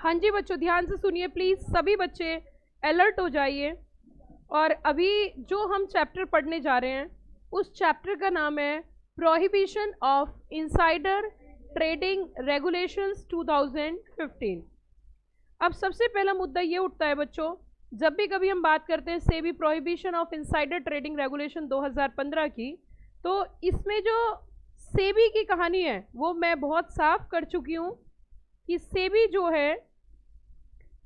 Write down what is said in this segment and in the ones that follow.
हाँ जी बच्चों, ध्यान से सुनिए प्लीज, सभी बच्चे अलर्ट हो जाइए। और अभी जो हम चैप्टर पढ़ने जा रहे हैं उस चैप्टर का नाम है prohibition of insider trading regulations 2015। अब सबसे पहला मुद्दा ये उठता है बच्चों, जब भी कभी हम बात करते हैं SEBI prohibition of insider trading regulation 2015 की, तो इसमें जो सेबी की कहानी है वो मैं बहुत साफ कर चुकी हूँ कि सेबी जो है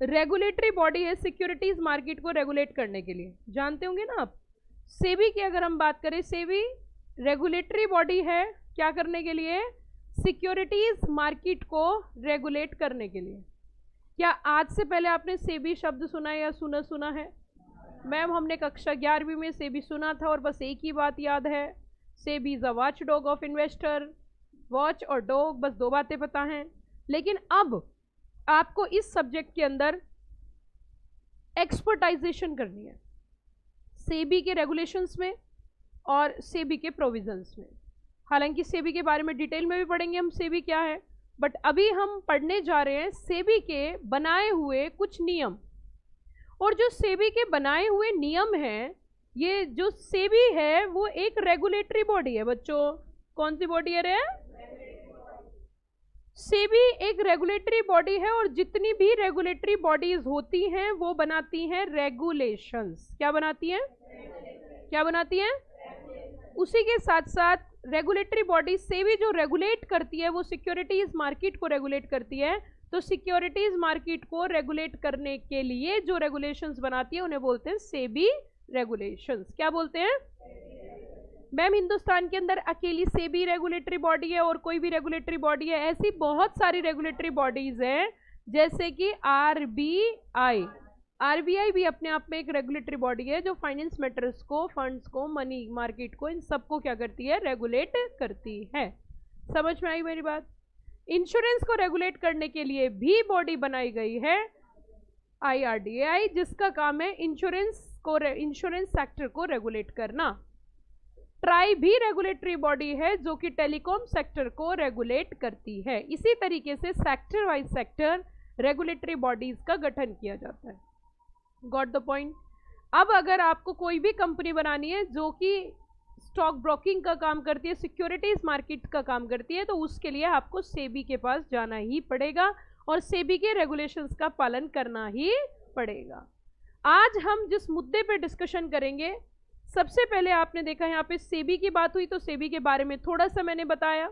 रेगुलेटरी बॉडी है सिक्योरिटीज मार्केट को रेगुलेट करने के लिए। जानते होंगे ना आप, सेबी की अगर हम बात करें, सेबी रेगुलेटरी बॉडी है क्या करने के लिए? सिक्योरिटीज मार्केट को रेगुलेट करने के लिए। क्या आज से पहले आपने सेबी शब्द सुना है या सुना है? मैम हमने कक्षा 11वीं में सेबी सुना था और बस एक ही बात याद है, SEBI is a watch dog of investor. Watch और डॉग, बस दो बातें पता हैं। लेकिन अब आपको इस सब्जेक्ट के अंदर एक्सपर्टाइजेशन करनी है सेबी के रेगुलेशंस में और सेबी के प्रोविजंस में। हालांकि सेबी के बारे में डिटेल में भी पढ़ेंगे हम सेबी क्या है, बट अभी हम पढ़ने जा रहे हैं सेबी के बनाए हुए कुछ नियम। और जो सेबी के बनाए हुए नियम हैं, ये जो सेबी है वो एक रेगुलेटरी बॉडी है बच्चों। कौन सी बॉडी है रे? सेबी एक रेगुलेटरी बॉडी है और जितनी भी रेगुलेटरी बॉडीज होती हैं वो बनाती हैं रेगुलेशंस। क्या बनाती हैं? क्या बनाती हैं? उसी के साथ साथ रेगुलेटरी बॉडी सेबी जो रेगुलेट करती है वो सिक्योरिटीज मार्केट को रेगुलेट करती है। तो सिक्योरिटीज मार्केट को रेगुलेट करने के लिए जो रेगुलेशंस बनाती है उन्हें बोलते हैं सेबी रेगुलेशंस। क्या बोलते हैं? मैम हिंदुस्तान के अंदर अकेली सेबी रेगुलेटरी बॉडी है और कोई भी रेगुलेटरी बॉडी है? ऐसी बहुत सारी रेगुलेटरी बॉडीज हैं, जैसे कि आरबीआई। आरबीआई भी अपने आप में एक रेगुलेटरी बॉडी है जो फाइनेंस मैटर्स को, फंड्स को, मनी मार्केट को, इन सबको क्या करती है? रेगुलेट करती है। समझ में आई मेरी बात? इंश्योरेंस को रेगुलेट करने के लिए भी बॉडी बनाई गई है IRDAI, जिसका काम है इंश्योरेंस सेक्टर को रेगुलेट करना। ट्राई भी रेगुलेटरी बॉडी है जो कि टेलीकॉम सेक्टर को रेगुलेट करती है। इसी तरीके से sector wise sector regulatory bodies का गठन किया जाता है। Got the point? अब अगर आपको कोई भी कंपनी बनानी है जो कि स्टॉक ब्रोकिंग का काम करती है, सिक्योरिटीज मार्केट का काम करती है, तो उसके लिए आपको सेबी के पास जाना ही पड़ेगा और सेबी के रेगुलेशंस का पालन करना ही पड़ेगा। आज हम जिस मुद्दे पे डिस्कशन करेंगे, सबसे पहले आपने देखा यहाँ पे सेबी की बात हुई तो सेबी के बारे में थोड़ा सा मैंने बताया,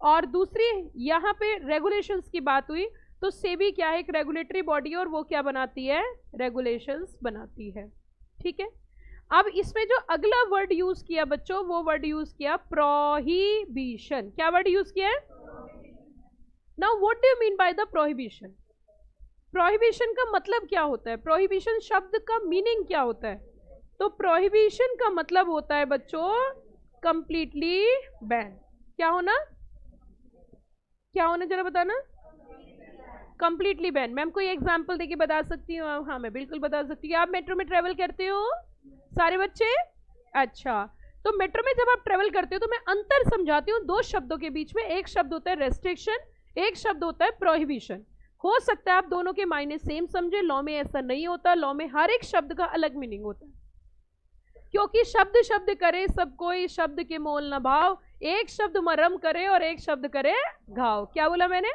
और दूसरी यहाँ पे रेगुलेशंस की बात हुई तो सेबी क्या है? एक रेगुलेटरी बॉडी और वो क्या बनाती है? रेगुलेशंस बनाती है। ठीक है, अब इसमें जो अगला वर्ड यूज किया बच्चों, वो वर्ड यूज किया प्रोहिबिशन। क्या वर्ड यूज किया है? Now what do you mean by the prohibition? Prohibition का मतलब क्या होता है? प्रोहिबिशन शब्द का मीनिंग क्या होता है? तो प्रोहिबिशन का मतलब होता है बच्चों कंप्लीटली बैन। क्या होना? क्या होना जरा बताना। Completely ban. मैम कोई एग्जांपल देके बता सकती हूँ? हाँ मैं बिल्कुल बता सकती हूँ। आप मेट्रो में ट्रेवल करते हो सारे बच्चे? अच्छा, तो मेट्रो में जब आप ट्रेवल करते हो तो मैं अंतर समझाती हूँ दो शब्दों के बीच में। एक शब्द होता है रेस्ट्रिक्शन, एक शब्द होता है प्रोहिबिशन। हो सकता है आप दोनों के मायने सेम समझे, लॉ में ऐसा नहीं होता। लॉ में हर एक शब्द का अलग मीनिंग होता है, क्योंकि शब्द शब्द करे सब कोई, शब्द के मोल न भाव। एक शब्द मरम करे और एक शब्द करे घाव। क्या बोला मैंने?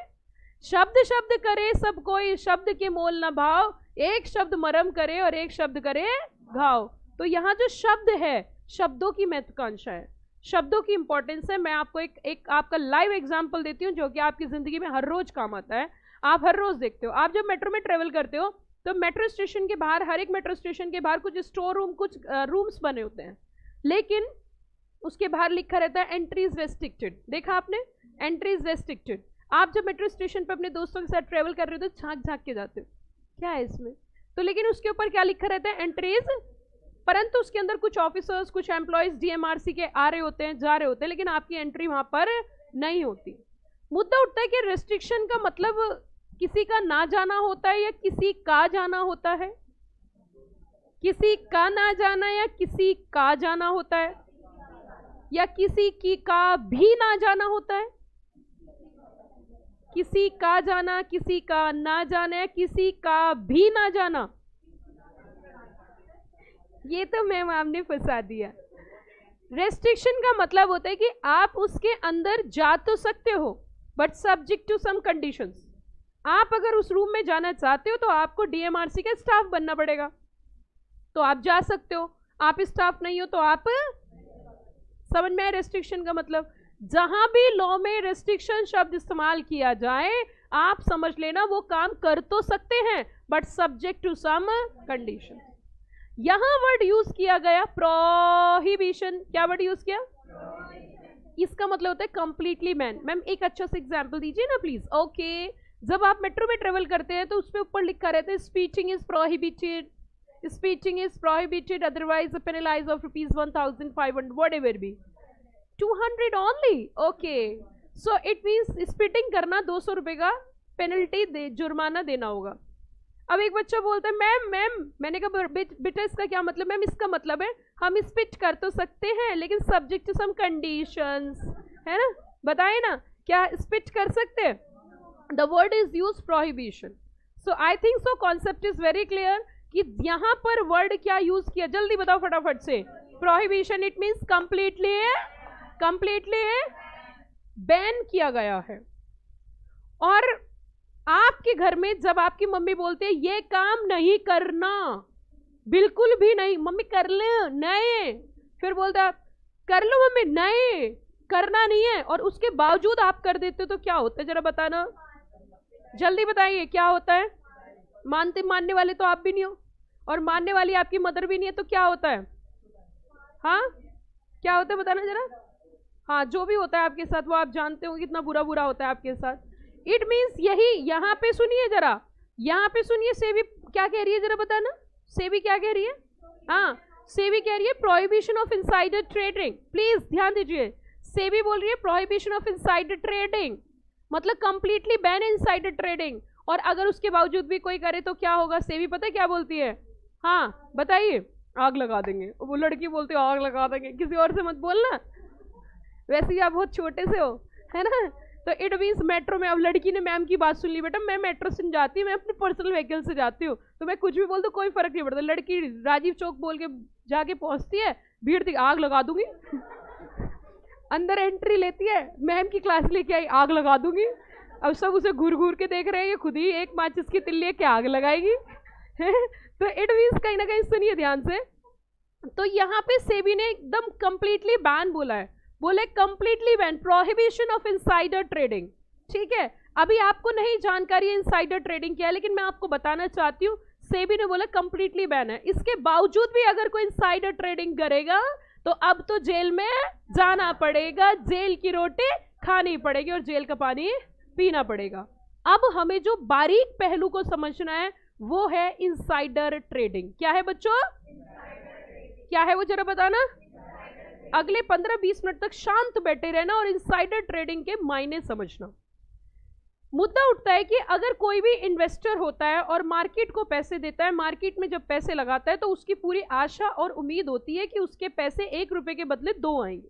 शब्द शब्द करे सब कोई, शब्द के मोल न भाव। एक शब्द मरम करे और एक शब्द करे घाव। तो यहाँ जो शब्द है, शब्दों की महत्वाकांक्षा है, शब्दों की इंपॉर्टेंस है। मैं आपको एक आपका लाइव एग्जाम्पल देती हूँ जो कि आपकी जिंदगी में हर रोज काम आता है। आप हर रोज देखते हो, आप जब मेट्रो में ट्रेवल करते हो तो मेट्रो स्टेशन के बाहर, हर एक मेट्रो स्टेशन के बाहर कुछ स्टोर रूम, कुछ रूम्स बने होते हैं, लेकिन उसके बाहर लिखा रहता है एंट्रीज रेस्ट्रिक्टेड। देखा आपने? Entries restricted. आप जब मेट्रो स्टेशन पर अपने दोस्तों के साथ ट्रेवल कर रहे हो तो झांक झांक के जाते हो, क्या है इसमें? तो लेकिन उसके ऊपर क्या लिखा रहता है? एंट्रीज। परंतु उसके अंदर कुछ ऑफिसर्स, कुछ एम्प्लॉयज DMRC के आ रहे होते हैं, जा रहे होते हैं, लेकिन आपकी एंट्री वहां पर नहीं होती। मुद्दा उठता है कि रेस्ट्रिक्शन का मतलब किसी का ना जाना होता है या किसी का जाना होता है? किसी का ना जाना या किसी का जाना होता है, या किसी की का भी ना जाना होता है? किसी का जाना, किसी का ना जाना, किसी का भी ना जाना। ये तो मैम आपने फंसा दिया। रेस्ट्रिक्शन का मतलब होता है कि आप उसके अंदर जा तो सकते हो but subject to some conditions. आप अगर उस रूम में जाना चाहते हो तो आपको डीएमआरसी का स्टाफ बनना पड़ेगा, तो आप जा सकते हो। आप स्टाफ नहीं हो तो आप, समझ में आए रेस्ट्रिक्शन का मतलब? जहां भी लॉ में रेस्ट्रिक्शन शब्द इस्तेमाल किया जाए आप समझ लेना वो काम कर तो सकते हैं but subject to some condition. यहां वर्ड यूज किया गया प्रोहिबिशन। क्या वर्ड यूज किया? इसका मतलब होता है कंप्लीटली बैन। मैम एक अच्छा सा एग्जांपल दीजिए ना प्लीज। ओके, जब आप मेट्रो में ट्रेवल करते हैं तो उसपे ऊपर लिखा रहता है spitting is prohibited, spitting is prohibited otherwise penalise of ₹1500 whatever be 200 only. Okay, so it means spitting करना 200 रुपए का पेनल्टी जुर्माना देना होगा। अब एक बच्चा बोलता है मैम मैंने कहा बेटा इसका क्या मतलब? मैम इसका मतलब है हम स्पीच कर तो सकते हैं लेकिन सब्जेक्ट टू सम कंडीशंस, है ना? बताए ना क्या स्पीच कर सकते हैं? The word is use prohibition. So I think so concept is very clear कि यहां पर वर्ड क्या यूज किया, जल्दी बताओ फटाफट से। Prohibition, it means completely ban किया गया है। और आपके घर में जब आपकी मम्मी बोलती है ये काम नहीं करना, बिल्कुल भी नहीं, मम्मी कर ले, नहीं, फिर बोलता कर लो मम्मी, नहीं करना नहीं है, और उसके बावजूद आप कर देते हो तो क्या होता है जरा बताना, जल्दी बताइए क्या होता है? मानने वाले तो आप भी नहीं हो और मानने वाली आपकी मदर भी नहीं है, तो क्या होता है? हाँ क्या होता है बताना जरा। हाँ जो भी होता है आपके साथ वो आप जानते हो कितना बुरा बुरा होता है आपके साथ। इट मीन्स यही, यहाँ पे सुनिए जरा, यहाँ पे सुनिए सेवी क्या कह रही है जरा बताना। सेवी क्या कह रही है? हाँ सेवी कह रही है prohibition of insider trading. Please ध्यान दीजिए, सेवी बोल रही है प्रोहिबिशन ऑफ इनसाइडर ट्रेडिंग, मतलब कंप्लीटली बैन इनसाइडर ट्रेडिंग। और अगर उसके बावजूद भी कोई करे तो क्या होगा? सेवी पता है क्या बोलती है? हाँ बताइए, आग लगा देंगे। वो लड़की बोलती है आग लगा देंगे, किसी और से मत बोलना, वैसे ही आप बहुत छोटे से हो, है ना? तो इट मीन्स मेट्रो में, अब लड़की ने मैम की बात सुन ली, बेटा मैं मेट्रो से जाती हूँ, मैं अपने पर्सनल व्हीकल से जाती हूँ, तो मैं कुछ भी बोल दूँ कोई फर्क नहीं पड़ता। लड़की राजीव चौक बोल के जाके पहुंचती है, भीड़ थी आग लगा दूंगी अंदर एंट्री लेती है, मैम की क्लास लेके आई, आग लगा दूंगी। अब सब उसे घूर घूर के देख रहे हैं, ये खुद ही एक माचिस की तिल्ली क्या आग लगाएगी तो इट मीन्स कहीं ना कहीं सुनिए ध्यान से, तो यहाँ पे सेबी ने एकदम कंप्लीटली बैन बोला है, बोले completely ban, prohibition of insider trading. ठीक है, अभी आपको नहीं जानकारी है इनसाइडर ट्रेडिंग क्या है, लेकिन मैं आपको बताना चाहती हूँ, सेबी ने बोला कंप्लीटली बैन है। इसके बावजूद भी अगर कोई इनसाइडर ट्रेडिंग करेगा तो अब तो जेल में जाना पड़ेगा, जेल की रोटी खानी पड़ेगी और जेल का पानी पीना पड़ेगा। अब हमें जो बारीक पहलू को समझना है वो है इनसाइडर ट्रेडिंग। क्या है बच्चों? क्या है वो जरा बताना। अगले 15-20 मिनट तक शांत बैठे रहना और इनसाइडर ट्रेडिंग के मायने समझना। मुद्दा उठता है कि अगर कोई भी इन्वेस्टर होता है और मार्केट को पैसे देता है, मार्केट में जब पैसे लगाता है तो उसकी पूरी आशा और उम्मीद होती है कि उसके पैसे 1 रुपए के बदले 2 आएंगे,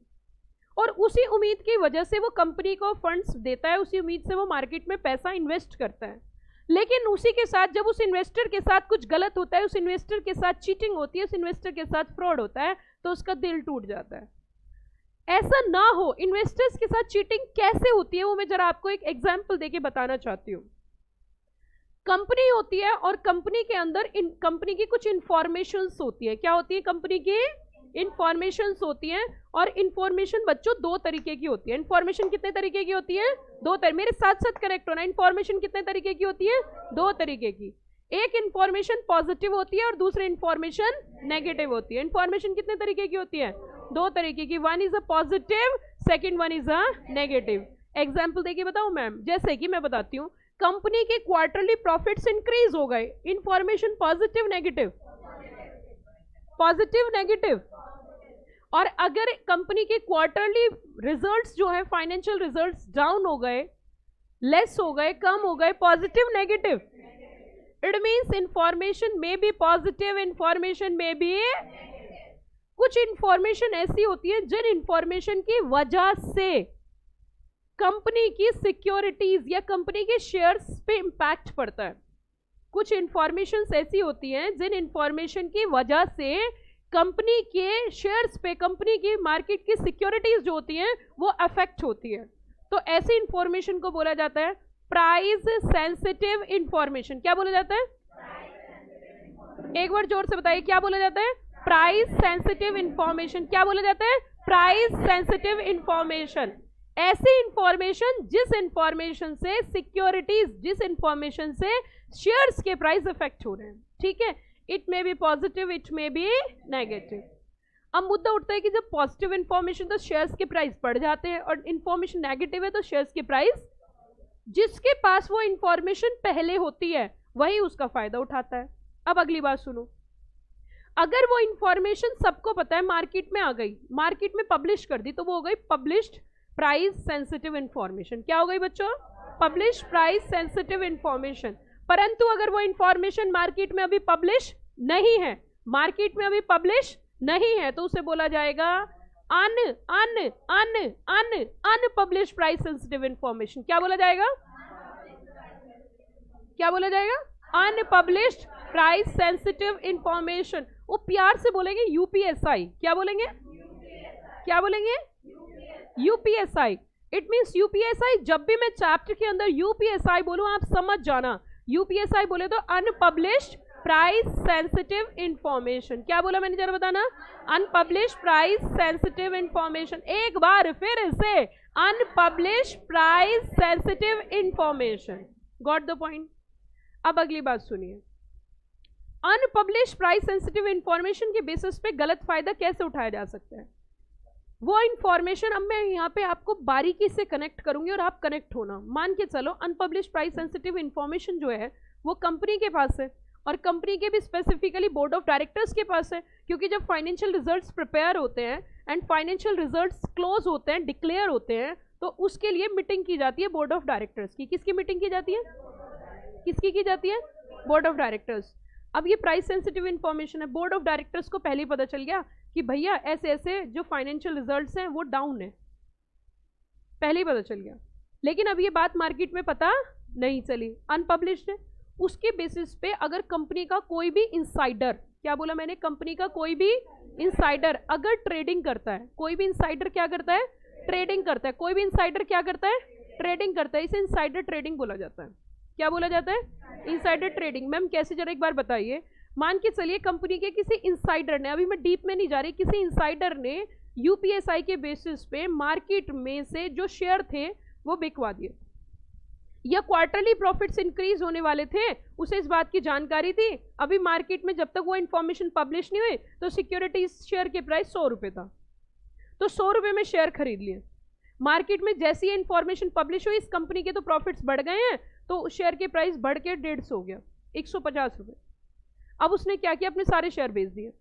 और उसी उम्मीद की वजह से वो कंपनी को फंड्स देता है, उसी उम्मीद से वो मार्केट में पैसा इन्वेस्ट करता है। लेकिन उसी के साथ जब उस इन्वेस्टर के साथ कुछ गलत होता है, उस इन्वेस्टर के साथ चीटिंग होती है, उस इन्वेस्टर के साथ फ्रॉड होता है, तो उसका दिल टूट जाता है। ऐसा ना हो, इन्वेस्टर्स के साथ चीटिंग कैसे होती है वो मैं जरा आपको एक एग्जांपल देके बताना चाहती हूँ। कंपनी होती है और कंपनी के अंदर कंपनी की कुछ इंफॉर्मेशंस होती है। क्या होती है? कंपनी की इंफॉर्मेशंस होती हैं, और इंफॉर्मेशन बच्चों 2 तरीके की होती है। इंफॉर्मेशन कितने तरीके की होती है? 2 तरीके। मेरे साथ साथ करेक्ट होना, इंफॉर्मेशन कितने तरीके की होती है? 2 तरीके की। एक इंफॉर्मेशन पॉजिटिव होती है और दूसरी इंफॉर्मेशन नेगेटिव होती है। इंफॉर्मेशन कितने तरीके की होती है? 2 तरीके की। One is a positive, second one is a negative. Example देखिए बताओ मैम, जैसे कि मैं बताती हूँ, कंपनी के क्वार्टरली प्रॉफिट्स इंक्रीज हो गए, information positive negative? Positive negative. और अगर कंपनी के क्वार्टरली रिजल्ट्स जो है, फाइनेंशियल रिजल्ट्स डाउन हो गए, लेस हो गए, कम हो गए, positive negative? It means information में भी पॉजिटिव, इंफॉर्मेशन में भी। कुछ इंफॉर्मेशन ऐसी होती है जिन इंफॉर्मेशन की वजह से कंपनी की सिक्योरिटीज या कंपनी के शेयर्स पे इंपैक्ट पड़ता है। कुछ इंफॉर्मेशन ऐसी होती हैं जिन इंफॉर्मेशन की वजह से कंपनी के शेयर्स पे, कंपनी की मार्केट की सिक्योरिटीज जो होती हैं वो अफेक्ट होती है। तो ऐसी इंफॉर्मेशन को बोला जाता है प्राइस सेंसिटिव इंफॉर्मेशन। क्या बोला जाता है? एक बार जोर से बताइए, क्या बोला जाता है? Price sensitive information. क्या बोला जाता है? Price sensitive information. ऐसी इंफॉर्मेशन जिस इंफॉर्मेशन से सिक्योरिटीज, जिस इंफॉर्मेशन से शेयर्स के प्राइस अफेक्ट हो रहे हैं। ठीक है, it may be positive, it may be negative. अब मुद्दा उठता है कि जब पॉजिटिव इंफॉर्मेशन तो शेयर्स के प्राइस बढ़ जाते हैं और इंफॉर्मेशन नेगेटिव है तो शेयर्स के प्राइस, जिसके पास वो इंफॉर्मेशन पहले होती है वही उसका फायदा उठाता है। अब अगली बात सुनो, अगर वो इंफॉर्मेशन सबको पता है, मार्केट में आ गई, मार्केट में पब्लिश कर दी, तो वो हो गई पब्लिश्ड प्राइस सेंसिटिव इंफॉर्मेशन। क्या हो गई बच्चों? Publish price sensitive information. परंतु अगर वो इंफॉर्मेशन मार्केट में अभी पब्लिश नहीं है, मार्केट में अभी पब्लिश नहीं है, तो उसे बोला जाएगा अनपब्लिश प्राइस सेंसिटिव इंफॉर्मेशन। क्या बोला जाएगा? क्या बोला जाएगा? Unpublished price sensitive information. वो प्यार से बोलेंगे यूपीएसआई। क्या बोलेंगे? क्या बोलेंगे? यूपीएसआई। It means UPSI. जब भी मैं चैप्टर के अंदर यूपीएसआई बोलूं आप समझ जाना, यूपीएसआई बोले तो अनपब्लिश्ड प्राइस सेंसिटिव इंफॉर्मेशन। क्या बोला मैंने, जरा बताना? Unpublished price sensitive information. एक बार फिर से, unpublished price sensitive information. Got the point? अब अगली बात सुनिए, अनपब्लिश्ड प्राइस सेंसिटिव इंफॉर्मेशन के बेसिस पे गलत फायदा कैसे उठाया जा सकता है, वो इंफॉर्मेशन अब मैं यहाँ पे आपको बारीकी से कनेक्ट करूंगी और आप कनेक्ट होना। मान के चलो अनपब्लिश्ड प्राइस सेंसिटिव इंफॉर्मेशन जो है वो कंपनी के पास है, और कंपनी के भी स्पेसिफिकली बोर्ड ऑफ डायरेक्टर्स के पास है, क्योंकि जब फाइनेंशियल रिजल्ट्स प्रिपेयर होते हैं एंड फाइनेंशियल रिजल्ट्स क्लोज होते हैं, डिक्लेयर होते हैं, तो उसके लिए मीटिंग की जाती है बोर्ड ऑफ डायरेक्टर्स की। किसकी मीटिंग की जाती है? किसकी की जाती है? Board of directors. अब ये प्राइस सेंसिटिव इंफॉर्मेशन है, बोर्ड ऑफ डायरेक्टर्स को पहले ही पता चल गया कि भैया ऐसे ऐसे जो फाइनेंशियल रिजल्ट्स हैं वो डाउन है, पहले ही पता चल गया, लेकिन अब ये बात मार्केट में पता नहीं चली, अनपब्लिश्ड है। उसके बेसिस पे अगर कंपनी का कोई भी इंसाइडर, क्या बोला मैंने, कंपनी का कोई भी इंसाइडर अगर ट्रेडिंग करता है, कोई भी इंसाइडर क्या करता है? ट्रेडिंग करता है। कोई भी इंसाइडर क्या करता है? ट्रेडिंग करता है। इसे इंसाइडर ट्रेडिंग बोला जाता है। क्या बोला जाता है? Insider trading. मैम कैसे, जरा एक बार बताइए। मान के चलिए कंपनी के किसी इंसाइडर ने, अभी मैं डीप में नहीं जा रही, किसी इंसाइडर ने यूपीएसआई के बेसिस पे मार्केट में से जो शेयर थे वो बिकवा दिए, या क्वार्टरली प्रॉफिट्स इंक्रीज होने वाले थे, उसे इस बात की जानकारी थी, अभी मार्केट में जब तक वो इंफॉर्मेशन पब्लिश नहीं हुई तो सिक्योरिटीज शेयर के प्राइस 100 रुपये था, तो 100 रुपये में शेयर खरीद लिए। मार्केट में जैसी ये इंफॉर्मेशन पब्लिश हुई, इस कंपनी के तो प्रॉफिट्स बढ़ गए हैं, तो शेयर के प्राइस बढ़ के 150 हो गया, 150 रुपये। अब उसने क्या किया? अपने सारे शेयर बेच दिए,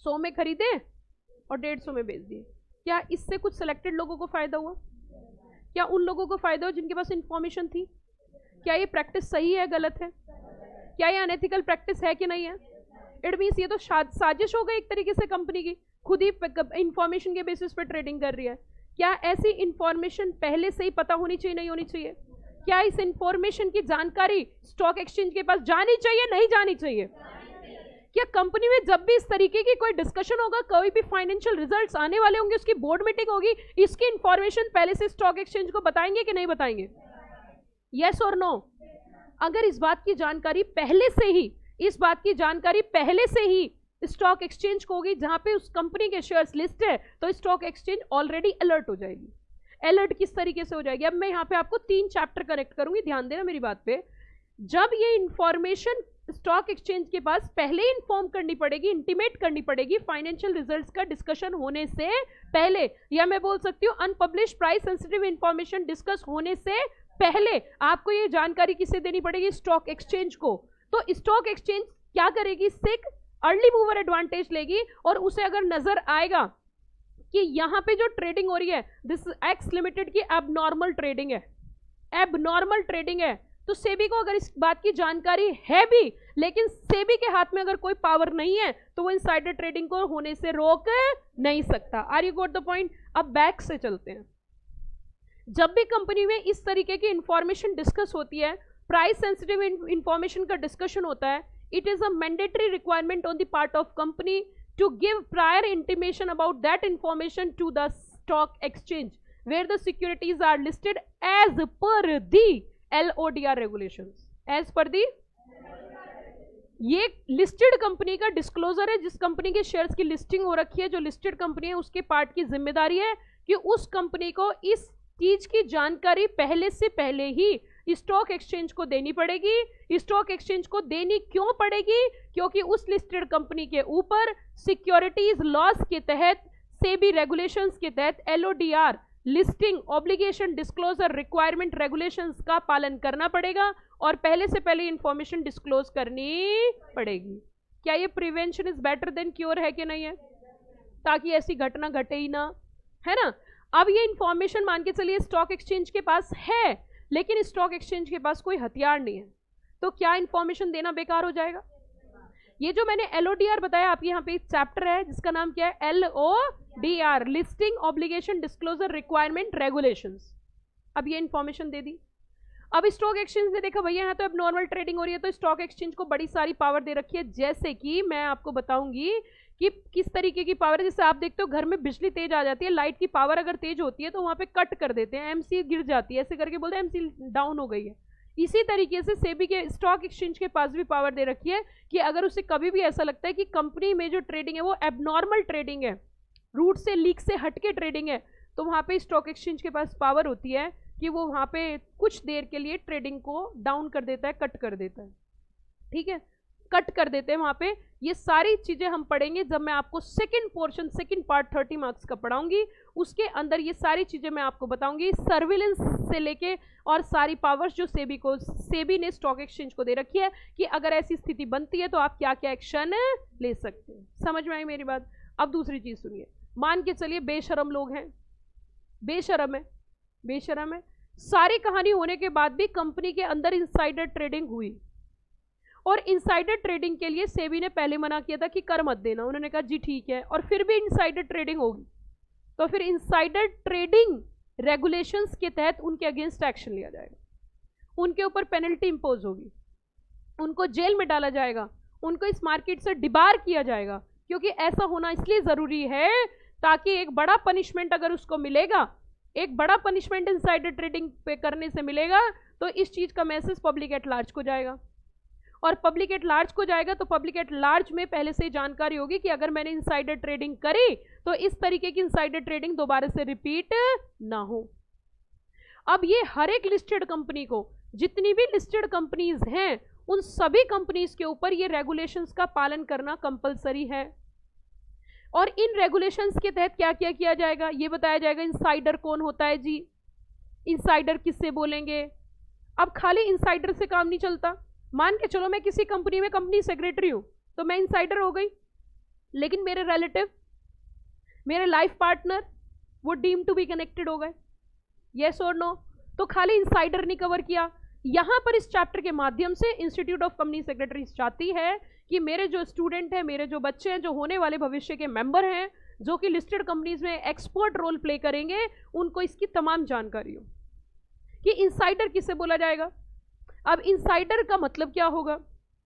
100 में खरीदे और 150 में बेच दिए। क्या इससे कुछ सिलेक्टेड लोगों को फायदा हुआ? क्या उन लोगों को फायदा हो जिनके पास इंफॉर्मेशन थी? क्या ये प्रैक्टिस सही है, गलत है? क्या ये अनएथिकल प्रैक्टिस है कि नहीं है? इट मींस ये तो साजिश हो गई एक तरीके से, कंपनी की खुद ही इंफॉर्मेशन के बेसिस पे ट्रेडिंग कर रही है। क्या ऐसी इंफॉर्मेशन पहले से ही पता होनी चाहिए, नहीं होनी चाहिए? क्या इस इंफॉर्मेशन की जानकारी स्टॉक एक्सचेंज के पास जानी चाहिए, नहीं जानी चाहिए? क्या कंपनी में जब भी इस तरीके की कोई डिस्कशन होगा, कोई भी फाइनेंशियल रिजल्ट्स आने वाले होंगे, उसकी बोर्ड मीटिंग होगी, इसकी इंफॉर्मेशन पहले से स्टॉक एक्सचेंज को बताएंगे कि नहीं बताएंगे? यस और नो? अगर इस बात की जानकारी पहले से ही, इस बात की जानकारी पहले से ही स्टॉक एक्सचेंज को होगी जहां पे उस कंपनी के शेयर्स लिस्ट है, तो स्टॉक एक्सचेंज ऑलरेडी अलर्ट हो जाएगी। अलर्ट किस तरीके से हो जाएगी? अब मैं यहाँ पे आपको 3 चैप्टर कनेक्ट करूंगी, ध्यान देना मेरी बात पे। जब ये इंफॉर्मेशन स्टॉक एक्सचेंज के पास पहले इन्फॉर्म करनी पड़ेगी, इंटीमेट करनी पड़ेगी फाइनेंशियल रिजल्ट्स का डिस्कशन होने से पहले, या मैं बोल सकती हूँ unpublished price sensitive information discuss होने से पहले आपको ये जानकारी किसे देनी पड़ेगी? स्टॉक एक्सचेंज को। तो स्टॉक एक्सचेंज क्या करेगी? इससे एक अर्ली मूवर एडवांटेज लेगी, और उसे अगर नजर आएगा कि यहाँ पे जो ट्रेडिंग हो रही है दिस एक्स लिमिटेड की एबनॉर्मल ट्रेडिंग है, एबनॉर्मल ट्रेडिंग है, तो सेबी को अगर इस बात की जानकारी है भी, लेकिन सेबी के हाथ में अगर कोई पावर नहीं है, तो वो इनसाइडर ट्रेडिंग को होने से रोक नहीं सकता। Are you got the point? अब बैक से चलते हैं। जब भी कंपनी में इस तरीके की इंफॉर्मेशन डिस्कस होती है, प्राइस सेंसिटिव इंफॉर्मेशन का डिस्कशन होता है, it is a mandatory requirement on the part of company to give prior intimation about that information to the stock exchange where the securities are listed as per the LODR regulations. As per the, ये listed company का disclosure है, जिस company के shares की listing हो रखी है, जो लिस्टेड कंपनी है, उसके पार्ट की जिम्मेदारी है कि उस कंपनी को इस चीज की जानकारी पहले से पहले ही स्टॉक एक्सचेंज को देनी पड़ेगी। स्टॉक एक्सचेंज को देनी क्यों पड़ेगी? क्योंकि उस लिस्टेड कंपनी के ऊपर सिक्योरिटीज लॉस के तहत, सेबी रेगुलेशंस के तहत LODR listing obligation disclosure requirement regulations का पालन करना पड़ेगा और पहले से पहले इंफॉर्मेशन डिस्क्लोज करनी पड़ेगी। क्या ये prevention is better than cure है कि नहीं है? ताकि ऐसी घटना घटे ही ना, है ना। अब ये इंफॉर्मेशन मान के चलिए स्टॉक एक्सचेंज के पास है, लेकिन स्टॉक एक्सचेंज के पास कोई हथियार नहीं है, तो क्या इंफॉर्मेशन देना बेकार हो जाएगा? ये जो मैंने LODR बताया, आपके यहाँ पे एक चैप्टर है जिसका नाम क्या है, LODR listing obligation disclosure requirement regulations. अब ये इंफॉर्मेशन दे दी। अब स्टॉक एक्सचेंज ने देखा भैया यहाँ तो अब नॉर्मल ट्रेडिंग हो रही है, तो स्टॉक एक्सचेंज को बड़ी सारी पावर दे रखी है, जैसे कि मैं आपको बताऊंगी कि किस तरीके की पावर है। जैसे आप देखते हो घर में बिजली तेज आ जाती है, लाइट की पावर अगर तेज होती है तो वहां पे कट कर देते हैं, MC गिर जाती है, ऐसे करके बोलते हैं MC डाउन हो गई है। इसी तरीके से सेबी के स्टॉक एक्सचेंज के पास भी पावर दे रखी है कि अगर उसे कभी भी ऐसा लगता है कि कंपनी में जो ट्रेडिंग है वो एबनॉर्मल ट्रेडिंग है, रूट से लीक से हटके ट्रेडिंग है, तो वहां पे स्टॉक एक्सचेंज के पास पावर होती है कि वो वहां पे कुछ देर के लिए ट्रेडिंग को डाउन कर देता है, कट कर देता है। ठीक है, कट कर देते हैं वहां पे। ये सारी चीजें हम पढ़ेंगे जब मैं आपको second portion, second part 30 marks का पढ़ाऊंगी, उसके अंदर ये सारी चीजें मैं आपको बताऊंगी, सर्विलेंस से लेके और सारी पावर्स जो सेबी ने स्टॉक एक्सचेंज को दे रखी है कि अगर ऐसी स्थिति बनती है तो आप क्या क्या एक्शन ले सकते हैं। समझ में आई मेरी बात? अब दूसरी चीज सुनिए, मान के चलिए बेशरम लोग हैं, बेशरम है, सारी कहानी होने के बाद भी कंपनी के अंदर इनसाइडर ट्रेडिंग हुई, और इनसाइडर ट्रेडिंग के लिए सेबी ने पहले मना किया था कि कर मत देना, उन्होंने कहा जी ठीक है, और फिर भी इनसाइडर ट्रेडिंग होगी, तो फिर इनसाइडर ट्रेडिंग रेगुलेशंस के तहत उनके अगेंस्ट एक्शन लिया जाएगा, उनके ऊपर पेनल्टी इंपोज होगी, उनको जेल में डाला जाएगा, उनको इस मार्केट से डिबार किया जाएगा, क्योंकि ऐसा होना इसलिए जरूरी है ताकि एक बड़ा पनिशमेंट अगर उसको मिलेगा, एक बड़ा पनिशमेंट इनसाइडर ट्रेडिंग पे करने से मिलेगा, तो इस चीज का मैसेज पब्लिक एट लार्ज को जाएगा, और पब्लिक एट लार्ज को जाएगा तो पब्लिक एट लार्ज में पहले से जानकारी होगी कि अगर मैंने इनसाइडर ट्रेडिंग करी तो इस तरीके की इनसाइडर ट्रेडिंग दोबारा से रिपीट ना हो। अब ये हर एक लिस्टेड कंपनी को, जितनी भी लिस्टेड कंपनीज हैं, उन सभी कंपनीज के ऊपर ये रेगुलेशंस का पालन करना कंपलसरी है। और इन रेगुलेशंस के तहत क्या क्या किया जाएगा ये बताया जाएगा। इनसाइडर कौन होता है जी, इनसाइडर किससे बोलेंगे। अब खाली इनसाइडर से काम नहीं चलता, मान के चलो मैं किसी कंपनी में कंपनी सेक्रेटरी हूं तो मैं इनसाइडर हो गई, लेकिन मेरे रिलेटिव, मेरे लाइफ पार्टनर वो डीम टू बी कनेक्टेड हो गए, यस और नो, तो खाली इनसाइडर नहीं कवर किया। यहां पर इस चैप्टर के माध्यम से इंस्टीट्यूट ऑफ कंपनी सेक्रेटरीज चाहती है कि मेरे जो स्टूडेंट हैं, मेरे जो बच्चे हैं, जो होने वाले भविष्य के मेंबर हैं, जो कि लिस्टेड कंपनीज में एक्सपर्ट रोल प्ले करेंगे, उनको इसकी तमाम जानकारी हो कि इनसाइडर किसे बोला जाएगा। अब इनसाइडर का मतलब क्या होगा,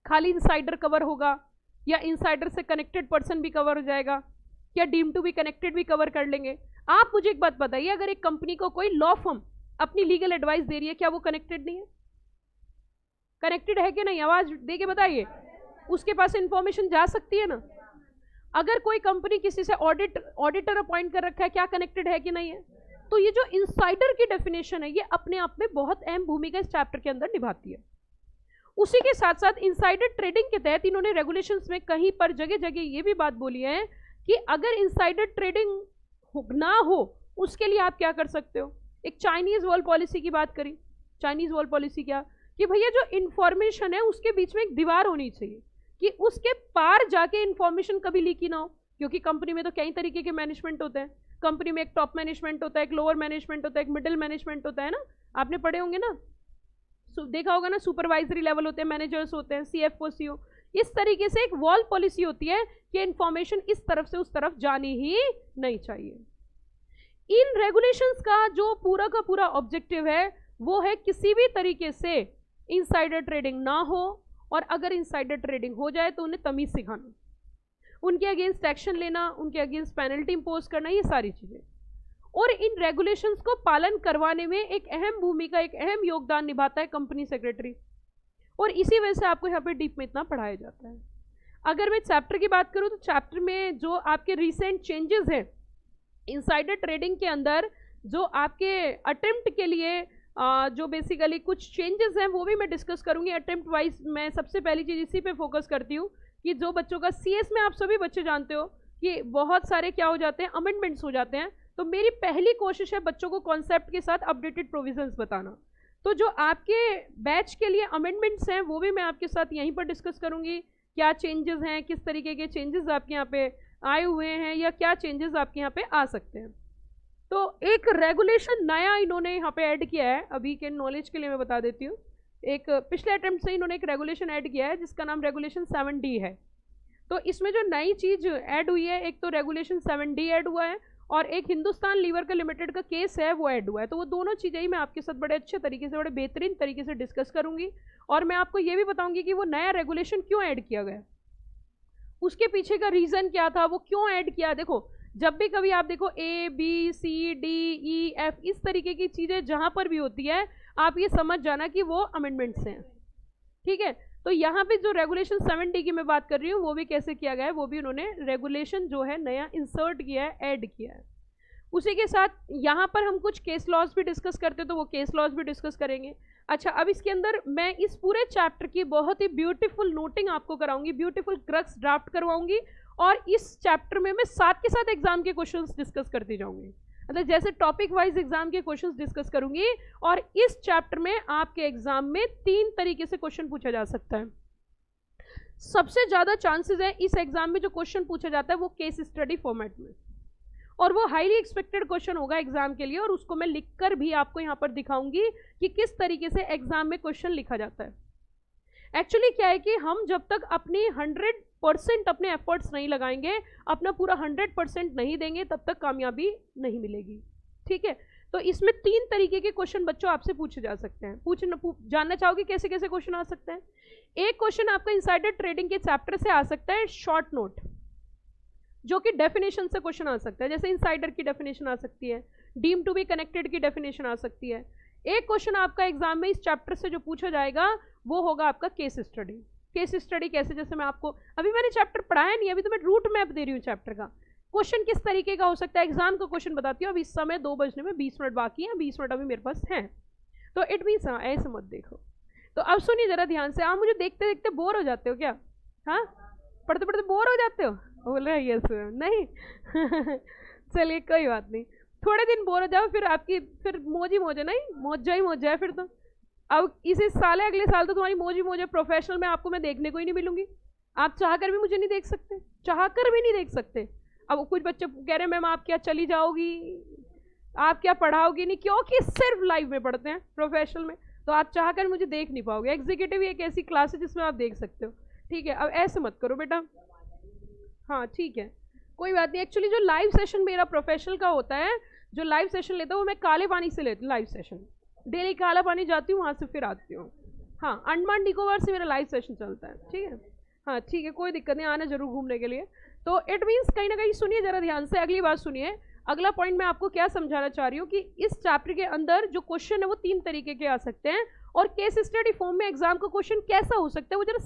खाली इनसाइडर कवर होगा या इनसाइडर से कनेक्टेड पर्सन भी कवर हो जाएगा, क्या डीम टू बी कनेक्टेड भी कवर कर लेंगे। आप मुझे एक बात बताइए, अगर एक कंपनी को कोई लॉ फर्म अपनी लीगल एडवाइस दे रही है, क्या वो कनेक्टेड नहीं है? कनेक्टेड है कि नहीं? आवाज दे के बताइए, उसके पास इंफॉर्मेशन जा सकती है ना। अगर कोई कंपनी किसी से ऑडिटर अपॉइंट कर रखा है, क्या कनेक्टेड है कि नहीं है? तो ये जो इनसाइडर की डेफिनेशन है, ये अपने आप में बहुत अहम भूमिका इस चैप्टर के अंदर निभाती है। उसी के साथ साथ इनसाइडर ट्रेडिंग के तहत इन्होंने रेगुलेशंस में कहीं पर जगह जगह ये भी बात बोली है कि अगर इनसाइडर ट्रेडिंग ना हो, उसके लिए आप क्या कर सकते हो। एक चाइनीज वॉल पॉलिसी की बात करी। चाइनीज वॉल पॉलिसी क्या कि भैया जो इंफॉर्मेशन है उसके बीच में एक दीवार होनी चाहिए कि उसके पार जाके इंफॉर्मेशन कभी लीक ही ना हो, क्योंकि कंपनी में तो कई तरीके के मैनेजमेंट होते हैं। कंपनी में एक टॉप मैनेजमेंट होता है, एक लोअर मैनेजमेंट होता है, एक मिडिल मैनेजमेंट होता है ना, आपने पढ़े होंगे ना, देखा होगा ना, सुपरवाइजरी लेवल होते हैं, मैनेजर्स होते हैं, CFO CO। इस तरीके से एक वॉल पॉलिसी होती है कि इंफॉर्मेशन इस तरफ से उस तरफ जानी ही नहीं चाहिए। इन रेगुलेशंस का जो पूरा का पूरा ऑब्जेक्टिव है वो है किसी भी तरीके से इनसाइडर ट्रेडिंग ना हो, और अगर इनसाइडर ट्रेडिंग हो जाए तो उन्हें तमीज सिखाना, उनके अगेंस्ट एक्शन लेना, उनके अगेंस्ट पेनल्टी इंपोज करना, ये सारी चीजें। और इन रेगुलेशंस को पालन करवाने में एक अहम भूमिका, एक अहम योगदान निभाता है कंपनी सेक्रेटरी, और इसी वजह से आपको यहाँ पे डीप में इतना पढ़ाया जाता है। अगर मैं चैप्टर की बात करूँ तो चैप्टर में जो आपके रिसेंट चेंजेस हैं इनसाइडर ट्रेडिंग के अंदर, जो आपके अटेम्प्ट के लिए जो बेसिकली कुछ चेंजेस हैं वो भी मैं डिस्कस करूंगी अटेम्प्ट वाइज। मैं सबसे पहली चीज इसी पे फोकस करती हूँ कि जो बच्चों का सीएस में आप सभी बच्चे जानते हो कि बहुत सारे क्या हो जाते हैं, अमेंडमेंट्स हो जाते हैं, तो मेरी पहली कोशिश है बच्चों को कॉन्सेप्ट के साथ अपडेटेड प्रोविजंस बताना। तो जो आपके बैच के लिए अमेंडमेंट्स हैं वो भी मैं आपके साथ यहीं पर डिस्कस करूंगी, क्या चेंजेस हैं, किस तरीके के चेंजेस आपके यहाँ पे आए हुए हैं, या क्या चेंजेस आपके यहाँ पे आ सकते हैं। तो एक रेगुलेशन नया इन्होंने यहाँ पे ऐड किया है, अभी के नॉलेज के लिए मैं बता देती हूँ। एक पिछले अटेम्प्ट से इन्होंने एक रेगुलेशन ऐड किया है जिसका नाम रेगुलेशन 7D है। तो इसमें जो नई चीज ऐड हुई है, एक तो रेगुलेशन 7D ऐड हुआ है और एक हिंदुस्तान लीवर का लिमिटेड का केस है वो ऐड हुआ है। तो वो दोनों चीज़ें ही मैं आपके साथ बड़े अच्छे तरीके से, बड़े बेहतरीन तरीके से डिस्कस करूंगी, और मैं आपको ये भी बताऊंगी कि वो नया रेगुलेशन क्यों ऐड किया गया, उसके पीछे का रीजन क्या था, वो क्यों ऐड किया। देखो जब भी कभी आप देखो ABCDEF इस तरीके की चीजें जहां पर भी होती है, आप ये समझ जाना कि वो अमेंडमेंट्स हैं, ठीक है। तो यहाँ पे जो रेगुलेशन 7D की मैं बात कर रही हूँ वो भी कैसे किया गया है, वो भी उन्होंने रेगुलेशन जो है नया इंसर्ट किया है, ऐड किया है। उसी के साथ यहाँ पर हम कुछ केस लॉज भी डिस्कस करते तो वो केस लॉज भी डिस्कस करेंगे। अच्छा, अब इसके अंदर मैं इस पूरे चैप्टर की बहुत ही ब्यूटीफुल नोटिंग आपको कराऊंगी, ब्यूटीफुल क्रक्स ड्राफ्ट करवाऊंगी, और इस चैप्टर में मैं साथ के साथ एग्जाम के क्वेश्चंस डिस्कस करती जाऊंगी, मतलब जैसे टॉपिक वाइज एग्जाम के क्वेश्चंस डिस्कस करूंगी। और इस चैप्टर में आपके एग्जाम में 3 तरीके से क्वेश्चन पूछा जा सकता है। सबसे ज्यादा चांसेस है इस एग्जाम में जो क्वेश्चन पूछा जाता है वो केस स्टडी फॉर्मेट में, और वो हाईली एक्सपेक्टेड क्वेश्चन होगा एग्जाम के लिए, और उसको मैं लिखकर भी आपको यहाँ पर दिखाऊंगी कि किस तरीके से एग्जाम में क्वेश्चन लिखा जाता है। एक्चुअली क्या है कि हम जब तक अपनी 100% अपने एफर्ट्स नहीं लगाएंगे, अपना पूरा 100% नहीं देंगे, तब तक कामयाबी नहीं मिलेगी, ठीक है। तो इसमें 3 तरीके के क्वेश्चन बच्चों आपसे पूछे जा सकते हैं। जानना चाहोगे कैसे कैसे क्वेश्चन आ सकते हैं। एक क्वेश्चन आपका इनसाइडर ट्रेडिंग के चैप्टर से आ सकता है, शॉर्ट नोट, जो कि डेफिनेशन से क्वेश्चन आ सकता है, जैसे इनसाइडर की डेफिनेशन आ सकती है, डीम टू बी कनेक्टेड की डेफिनेशन आ सकती है। एक क्वेश्चन आपका एग्जाम में इस चैप्टर से जो पूछा जाएगा वो होगा आपका केस स्टडी। केस स्टडी कैसे, जैसे मैं आपको अभी मैंने चैप्टर पढ़ाया नहीं, अभी तो मैं रूट मैप दे रही हूँ चैप्टर का। क्वेश्चन किस तरीके का हो सकता है, एग्जाम का क्वेश्चन बताती हूँ। अब इस समय 2 बजने में 20 मिनट बाकी है, 20 मिनट अभी मेरे पास हैं, तो इट मीन्स हाँ ऐसे मत देखो। तो अब सुनिए जरा ध्यान से, आप मुझे देखते देखते बोर हो जाते हो क्या, हाँ पढ़ते पढ़ते बोर हो जाते हो, बोल रहे हैं यस नहीं चलिए कोई बात नहीं, थोड़े दिन बोर हो जाओ, फिर आपकी फिर मौज ही मौज है, नहीं मौजा ही मौज है फिर तो। अब इसी साल है, अगले साल तो तुम्हारी मौज ही मौज है, प्रोफेशनल में आपको मैं देखने को ही नहीं मिलूंगी, आप चाह कर भी मुझे नहीं देख सकते, चाह कर भी नहीं देख सकते। अब कुछ बच्चे कह रहे हैं मैम आप क्या चली जाओगी, आप क्या पढ़ाओगी, नहीं, क्योंकि सिर्फ लाइव में पढ़ते हैं प्रोफेशनल में, तो आप चाह कर मुझे देख नहीं पाओगे। एग्जीक्यूटिव एक ऐसी क्लास है जिसमें आप देख सकते हो, ठीक है। अब ऐसे मत करो बेटा, हाँ ठीक है कोई बात नहीं। एक्चुअली जो लाइव सेशन मेरा प्रोफेशनल का होता है, जो लाइव सेशन लेता हूँ वो मैं काले पानी से लेती हूँ लाइव सेशन, डेली काला पानी जाती हूँ, वहाँ से फिर आती हूँ। हाँ, अंडमान निकोबार से मेरा लाइव सेशन चलता है, ठीक है। हाँ ठीक है, कोई दिक्कत नहीं, आना जरूर घूमने के लिए। तो इट मीन्स कहीं ना कहीं सुनिए जरा ध्यान से, अगली बात सुनिए। अगला पॉइंट मैं आपको क्या समझाना चाह रही हूँ कि इस चैप्टर के अंदर जो क्वेश्चन है वो 3 तरीके के आ सकते हैं, और केस स्टडी फॉर्म में एग्जाम का क्वेश्चन कैसा हो सकता है वो जरा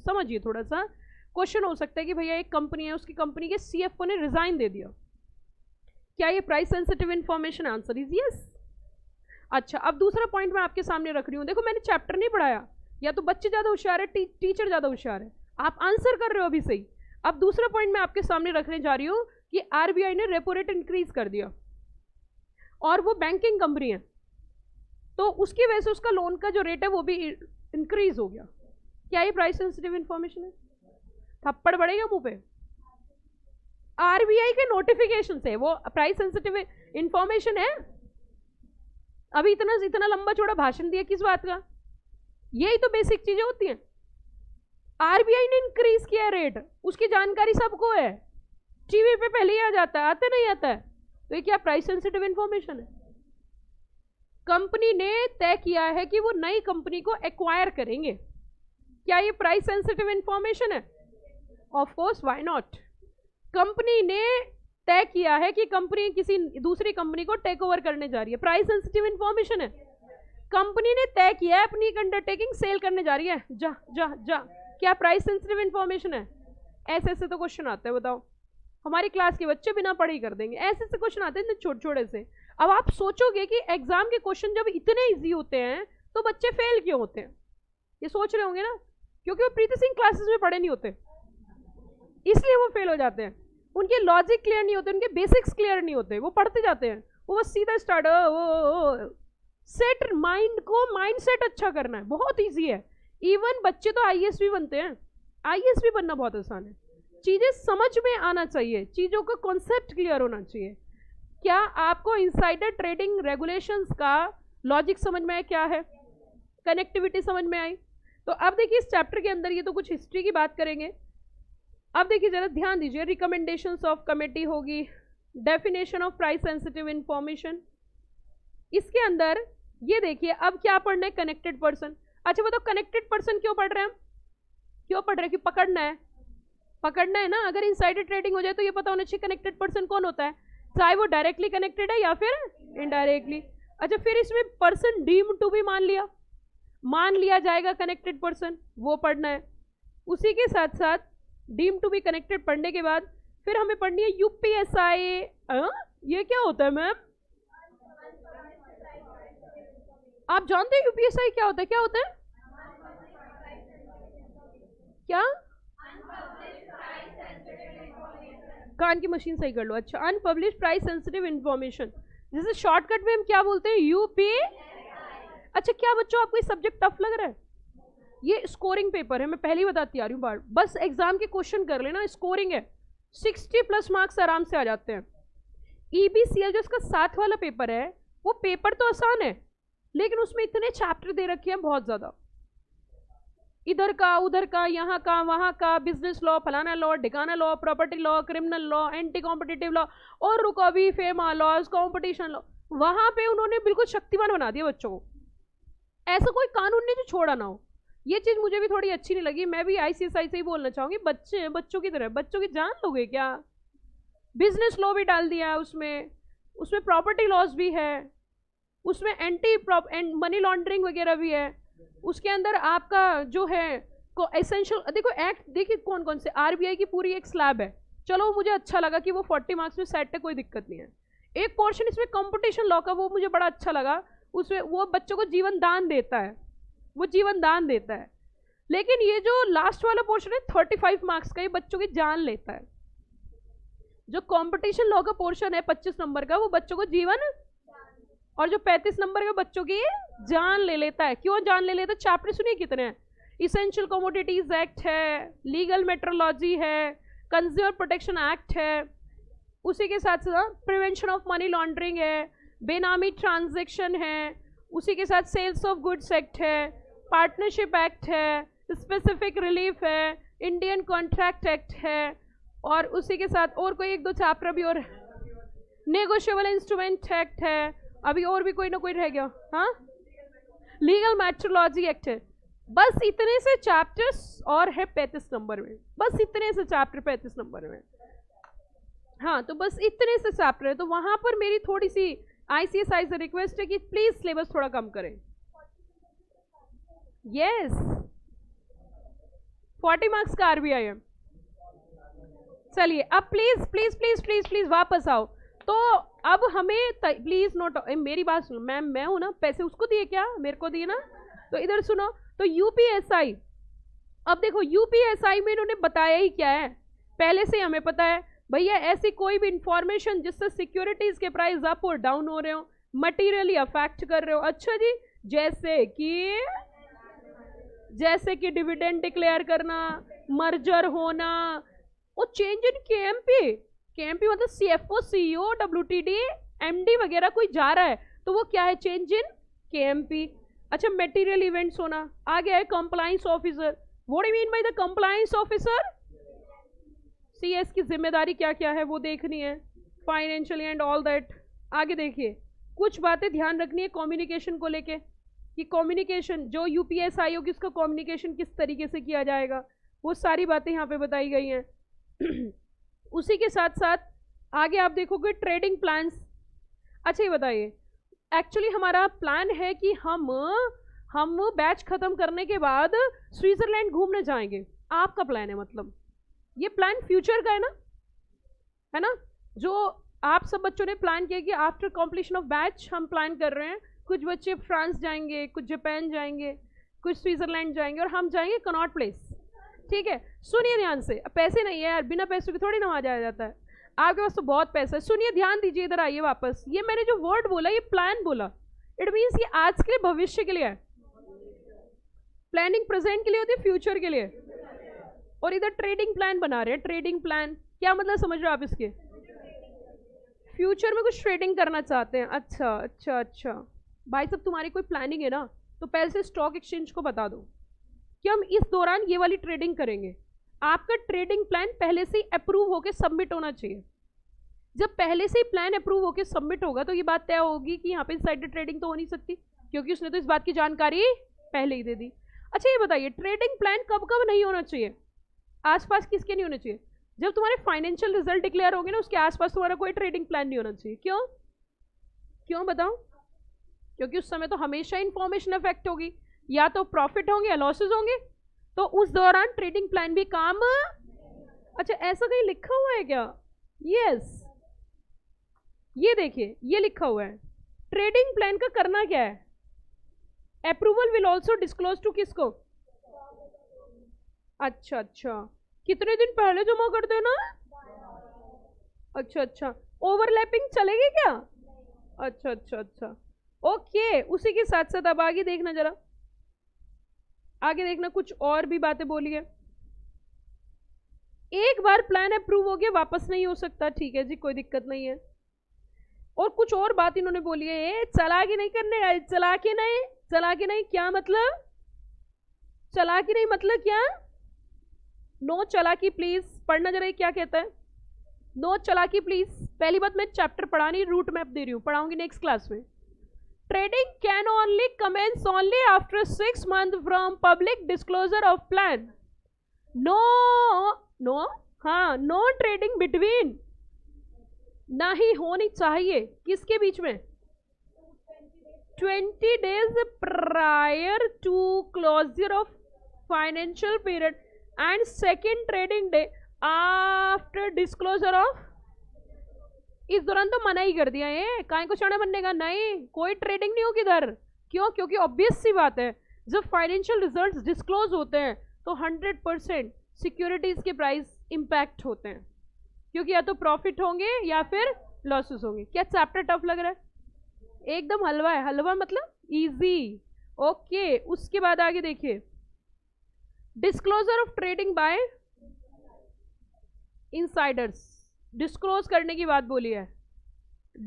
समझिए थोड़ा सा। क्वेश्चन हो सकता है कि भैया एक कंपनी है, उसकी कंपनी के CFO ने रिजाइन दे दिया, क्या ये price sensitive information, answer is yes. अच्छा, अब दूसरा पॉइंट मैं आपके सामने रख रही हूँ, देखो मैंने चैप्टर नहीं पढ़ाया, या तो बच्चे ज्यादा होशियार है, टीचर ज्यादा होशियार है, आप आंसर कर रहे हो अभी सही। अब दूसरा पॉइंट मैं आपके सामने रखने जा रही हूँ कि RBI ने रेपो रेट इंक्रीज कर दिया, और वो बैंकिंग कंपनी है, तो उसकी वजह से उसका लोन का जो रेट है वो भी इंक्रीज हो गया। क्या ये प्राइस सेंसिटिव इन्फॉर्मेशन है? थप्पड़ पड़ेगा मुंह पे। RBI के नोटिफिकेशन से वो प्राइस सेंसिटिव इंफॉर्मेशन है। अभी इतना लंबा चौड़ा भाषण दिया किस बात का? यही तो बेसिक चीजें होती हैं। RBI ने इंक्रीज किया रेट, उसकी जानकारी सबको है, टीवी पे पहले ही आ जाता है, आता नहीं आता है, तो ये क्या प्राइस सेंसिटिव इंफॉर्मेशन है? कंपनी ने तय किया है कि वो नई कंपनी को एक्वायर करेंगे, क्या ये प्राइस सेंसिटिव इंफॉर्मेशन है? Of course, why not. Company ने तय किया है कि कंपनी किसी दूसरी कंपनी को टेक ओवर करने जा रही है, प्राइस सेंसिटिव इंफॉर्मेशन है। कंपनी ने तय किया है अपनी अंडरटेकिंग सेल करने जा रही है, जा जा जा, क्या प्राइस सेंसिटिव इंफॉर्मेशन है? ऐसे ऐसे तो क्वेश्चन आते हैं, बताओ, हमारी क्लास के बच्चे बिना पढ़े ही कर देंगे, ऐसे ऐसे क्वेश्चन आते हैं छोटे छोटे से। अब आप सोचोगे कि एग्जाम के क्वेश्चन जब इतने इजी होते हैं तो बच्चे फेल क्यों होते हैं, ये सोच रहे होंगे ना, क्योंकि वो प्रीति सिंह क्लासेस में पढ़े नहीं होते, इसलिए वो फेल हो जाते हैं। उनके लॉजिक क्लियर नहीं होते, उनके बेसिक्स क्लियर नहीं होते, वो पढ़ते जाते हैं, वो बस सीधा स्टार्ट। सेट माइंड को, माइंड सेट अच्छा करना है, बहुत ईजी है। इवन बच्चे तो आईएएस भी बनते हैं, आईएएस भी बनना बहुत आसान है। चीजें समझ में आना चाहिए, चीजों का कॉन्सेप्ट क्लियर होना चाहिए। क्या आपको इनसाइडर ट्रेडिंग रेगुलेशंस का लॉजिक समझ में आया, क्या है, कनेक्टिविटी समझ में आई? तो अब देखिए इस चैप्टर के अंदर ये तो कुछ हिस्ट्री की बात करेंगे। अब देखिए जरा ध्यान दीजिए, रिकमेंडेशंस ऑफ कमेटी होगी, definition of price sensitive information, इसके अंदर ये देखिए अब क्या पढ़ना है, कनेक्टेड पर्सन। अच्छा बताओ कनेक्टेड पर्सन क्यों पढ़ रहे हैं हम, क्यों पढ़ रहे हैं? कि पकड़ना है, पकड़ना है ना। अगर इनसाइडर ट्रेडिंग हो जाए तो ये पता होना चाहिए कनेक्टेड पर्सन कौन होता है, चाहे वो डायरेक्टली कनेक्टेड है या फिर इनडायरेक्टली। अच्छा फिर इसमें पर्सन डीम्ड टू भी मान लिया जाएगा कनेक्टेड पर्सन, वो पढ़ना है। उसी के साथ साथ डीम्ड टू बी कनेक्टेड पढ़ने के बाद फिर हमें पढ़नी है यूपीएसआई। ये क्या होता है मैम? आप जानते हैं यूपीएसआई क्या होता है? क्या होता है? क्या? कान की मशीन सही कर लो। अच्छा, अनपब्लिश प्राइस सेंसिटिव इंफॉर्मेशन, जिसे शॉर्टकट में हम क्या बोलते हैं, यूपी। अच्छा क्या बच्चों आपको ये सब्जेक्ट टफ लग रहा है? ये स्कोरिंग पेपर है, मैं पहले ही बताती आ रही हूँ बार, बस एग्जाम के क्वेश्चन कर लेना, स्कोरिंग है, 60+ मार्क्स आराम से आ जाते हैं। ईबीसीएल जो इसका 7 वाला पेपर है, वो पेपर तो आसान है लेकिन उसमें इतने चैप्टर दे रखे हैं बहुत ज्यादा, इधर का उधर का, यहाँ का वहाँ का, बिजनेस लॉ, फलाना लॉ, ढिकाना law, property law, criminal law, anti competitive law, और रुको अभी फेमा लॉज, कॉम्पिटिशन लॉ। वहां पे उन्होंने बिल्कुल शक्तिमान बना दिया बच्चों को, ऐसा कोई कानून नहीं जो छोड़ा ना हो। ये चीज मुझे भी थोड़ी अच्छी नहीं लगी, मैं भी आईसीएसआई से ही बोलना चाहूंगी, बच्चे हैं, बच्चों की तरह, बच्चों की जान लोगे क्या? बिजनेस लॉ भी डाल दिया है उसमें प्रॉपर्टी लॉज भी है, उसमें एंटी मनी लॉन्ड्रिंग वगैरह भी है, उसके अंदर आपका जो है एसेंशियल, देखो एक्ट देखिए कौन कौन से, आरबीआई की पूरी एक स्लैब है, चलो मुझे अच्छा लगा कि वो 40 मार्क्स में सेट है, कोई दिक्कत नहीं है। एक पोर्शन इसमें कंपटीशन लॉ का, वो मुझे बड़ा अच्छा लगा, उसमें वो बच्चों को जीवन दान देता है, वो जीवन दान देता है। लेकिन ये जो लास्ट वाला पोर्शन है 35 मार्क्स का, ये बच्चों की जान लेता है। जो कंपटीशन लॉ का पोर्शन है 25 नंबर का, वो बच्चों को जीवन, और जो 35 नंबर का बच्चों की जान ले लेता है। क्यों जान ले लेता है? चैप्टर सुनिए कितने हैं, इसेंशियल कमोडिटीज एक्ट है, लीगल मेट्रोलॉजी है, कंज्यूमर प्रोटेक्शन एक्ट है, उसी के साथ साथ प्रिवेंशन ऑफ मनी लॉन्ड्रिंग है, बेनामी ट्रांजैक्शन है, उसी के साथ सेल्स ऑफ गुड्स एक्ट है, पार्टनरशिप एक्ट है, स्पेसिफिक रिलीफ है, इंडियन कॉन्ट्रैक्ट एक्ट है, और उसी के साथ और कोई 1-2 चैप्टर भी और, नेगोशिएबल इंस्ट्रूमेंट एक्ट है, अभी और भी कोई ना कोई रह गया, हाँ, लीगल मेट्रोलॉजी एक्ट है। बस इतने से चैप्टर्स और है 35 नंबर में, बस इतने से चैप्टर 35 नंबर में, हाँ, तो बस इतने से चैप्टर है। तो वहां पर मेरी थोड़ी सी आईसीएसआई से रिक्वेस्ट है कि प्लीज सिलेबस थोड़ा कम करें। यस, 40 मार्क्स का आरबीआई है। चलिए अब please please please please please वापस आओ। तो अब हमें प्लीज नोट, मेरी बात सुनो मैम, मैं हूं ना, पैसे उसको दिए क्या, मेरे को दिए ना, तो इधर सुनो। तो यूपीएसआई, अब देखो यूपीएसआई में इन्होंने बताया ही क्या है, पहले से हमें पता है भैया, ऐसी कोई भी इंफॉर्मेशन जिससे सिक्योरिटीज के प्राइस अप और डाउन हो रहे हो, मटीरियली अफेक्ट कर रहे हो। अच्छा जी, जैसे कि डिविडेंड डिक्लेयर करना, मर्जर होना, और चेंज इन केएमपी मतलब सीएफओ, सीईओ, डब्ल्यूटीडी, एमडी वगैरह कोई जा रहा है तो वो क्या है, चेंज इन केएमपी। अच्छा, मटेरियल इवेंट्स होना, आ गया है compliance officer. What do you mean by the compliance officer? CS की जिम्मेदारी क्या क्या है वो देखनी है। Financially and all that. आगे देखिए, कुछ बातें ध्यान रखनी है कम्युनिकेशन को लेके, कि कम्युनिकेशन जो यूपीएसआई होगी उसका कम्युनिकेशन किस तरीके से किया जाएगा, वो सारी बातें यहाँ पे बताई गई हैं। उसी के साथ साथ आगे आप देखोगे ट्रेडिंग प्लान्स। अच्छा ये बताइए, एक्चुअली हमारा प्लान है कि हम बैच खत्म करने के बाद स्विट्जरलैंड घूमने जाएंगे। आपका प्लान है, मतलब ये प्लान फ्यूचर का है ना? जो आप सब बच्चों ने प्लान किया कि आफ्टर कंप्लीशन ऑफ बैच हम प्लान कर रहे हैं, कुछ बच्चे फ्रांस जाएंगे, कुछ जापान जाएंगे, कुछ स्विट्जरलैंड जाएंगे और हम जाएंगे कनॉट प्लेस। ठीक है, सुनिए ध्यान से। पैसे नहीं है यार, बिना पैसों के थोड़ी ना वहाँ जाया जाता है। आपके पास तो बहुत पैसा है। सुनिए, ध्यान दीजिए, इधर आइए वापस। ये मैंने जो वर्ड बोला, ये प्लान बोला, इट मीन्स ये आज के लिए, भविष्य के लिए है। प्लानिंग प्रेजेंट के लिए होती है, फ्यूचर के लिए। और इधर ट्रेडिंग प्लान बना रहे हैं। ट्रेडिंग प्लान क्या मतलब, समझ रहे हो आप इसके? फ्यूचर में कुछ ट्रेडिंग करना चाहते हैं। अच्छा अच्छा अच्छा भाई साहब, तुम्हारी कोई प्लानिंग है ना, तो पहले से स्टॉक एक्सचेंज को बता दो कि हम इस दौरान ये वाली ट्रेडिंग करेंगे। आपका ट्रेडिंग प्लान पहले से ही अप्रूव होकर सबमिट होना चाहिए। जब पहले से ही प्लान अप्रूव होकर सबमिट होगा तो ये बात तय होगी कि यहाँ पे इनसाइडर ट्रेडिंग तो हो नहीं सकती, क्योंकि उसने तो इस बात की जानकारी पहले ही दे दी। अच्छा ये बताइए, ट्रेडिंग प्लान कब कब नहीं होना चाहिए? आसपास किसके नहीं होना चाहिए? जब तुम्हारे फाइनेंशियल रिजल्ट डिक्लेयर होंगे ना, उसके आसपास तुम्हारा कोई ट्रेडिंग प्लान नहीं होना चाहिए। क्यों? क्यों बताओ? क्योंकि उस समय तो हमेशा इंफॉर्मेशन अफेक्ट होगी, या तो प्रॉफिट होंगे या लॉसेज होंगे, तो उस दौरान ट्रेडिंग प्लान भी काम। अच्छा ऐसा कहीं लिखा हुआ है क्या? यस, ये देखिए ये लिखा हुआ है। ट्रेडिंग प्लान का करना क्या है? Approval will also disclose to किसको? अच्छा अच्छा, कितने दिन पहले जमा कर देना? अच्छा अच्छा, ओवरलैपिंग चलेगी क्या? अच्छा अच्छा अच्छा, ओके। उसी के साथ साथ अब आगे देखना, जरा आगे देखना, कुछ और भी बातें बोली है। एक बार प्लान अप्रूव हो गया वापस नहीं हो सकता, ठीक है जी, कोई दिक्कत नहीं है। और कुछ और बात इन्होंने बोली है, चालाकी नहीं करने का। चालाकी नहीं, चालाकी नहीं क्या मतलब? चालाकी नहीं मतलब क्या? नो चालाकी प्लीज। पढ़ना जरा क्या कहता है। नो चालाकी प्लीज। पहली बात, मैं चैप्टर पढ़ा नहीं, रूट मैप दे रही हूँ, पढ़ाऊंगी नेक्स्ट क्लास में। Trading can only commence only after 6 months from public disclosure of plan. No, हाँ, no trading between, ना ही होनी चाहिए किसके बीच में? 20 days prior to closure of financial period and second trading day after disclosure of। इस दौरान तो मना ही कर दिया है, काहे को चढ़ा बनने का। नहीं, कोई ट्रेडिंग नहीं होगी इधर। क्यों? क्योंकि ऑब्वियस सी बात है, जब फाइनेंशियल रिजल्ट्स डिस्क्लोज होते हैं तो 100% सिक्योरिटीज के प्राइस इंपैक्ट होते हैं, क्योंकि या तो प्रॉफिट होंगे या फिर लॉसेस होंगे। क्या चैप्टर टफ लग रहा है? एकदम हलवा है। हलवा मतलब इजी। ओके, उसके बाद आगे देखिए, disclosure of trading by insiders, disclose करने की बात बोली है।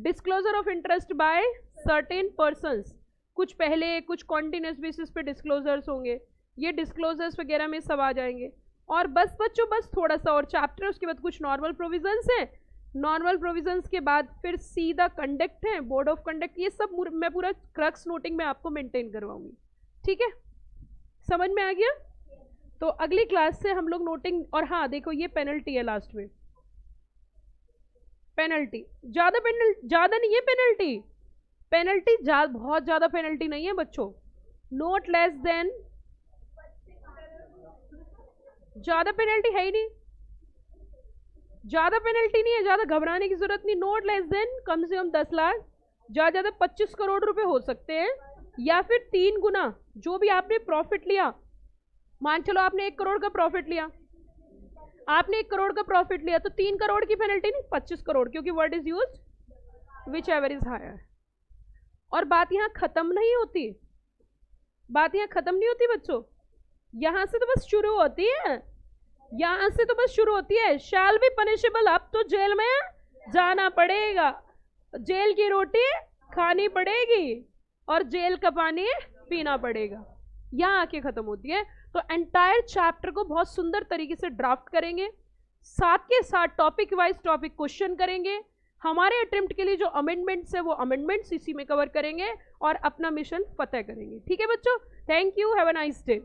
Disclosure of interest by certain persons, कुछ पहले कुछ कॉन्टिन्यूस बेसिस पे डिस्क्लोजर्स होंगे, ये डिस्क्लोजर्स वगैरह में सब आ जाएंगे। और बस बच्चों, बस थोड़ा सा और चैप्टर, उसके बाद कुछ नॉर्मल प्रोविजंस हैं। नॉर्मल प्रोविजंस के बाद फिर सीधा कंडक्ट है, बोर्ड ऑफ कंडक्ट, ये सब मैं पूरा क्रक्स नोटिंग में आपको मेंटेन करवाऊंगी। ठीक है, समझ में आ गया? तो अगली क्लास से हम लोग नोटिंग। और हाँ देखो, ये पेनल्टी है लास्ट में, पेनल्टी ज्यादा, ज्यादा नहीं है पेनल्टी, पेनल्टी बहुत ज्यादा पेनल्टी नहीं है बच्चों, नोट लेस देन, ज्यादा पेनल्टी है ही नहीं, ज्यादा पेनल्टी नहीं है, ज्यादा घबराने की जरूरत नहीं। नोट लेस देन कम से कम 10 लाख, ज्यादा 25 करोड़ रुपए हो सकते हैं, या फिर 3 गुना जो भी आपने प्रॉफिट लिया। मान चलो आपने 1 करोड़ का प्रॉफिट लिया, आपने 1 करोड़ का प्रॉफिट लिया तो 3 करोड़ की पेनल्टी नहीं, 25 करोड़, क्योंकि word is used whichever is higher. और बात यहाँ खत्म नहीं होती, बात यहाँ खत्म नहीं होती बच्चों, यहां से तो बस शुरू होती है, यहां से तो बस शुरू होती है। शैल बी पनिशेबल, अब तो जेल में जाना पड़ेगा, जेल की रोटी खानी पड़ेगी और जेल का पानी पीना पड़ेगा, यहाँ आके खत्म होती है। तो एंटायर चैप्टर को बहुत सुंदर तरीके से ड्राफ्ट करेंगे, साथ के साथ टॉपिक वाइज टॉपिक क्वेश्चन करेंगे, हमारे अटेम्प्ट के लिए जो अमेंडमेंट्स है वो अमेंडमेंट्स इसी में कवर करेंगे और अपना मिशन फतेह करेंगे। ठीक है बच्चों, thank you, have a nice day.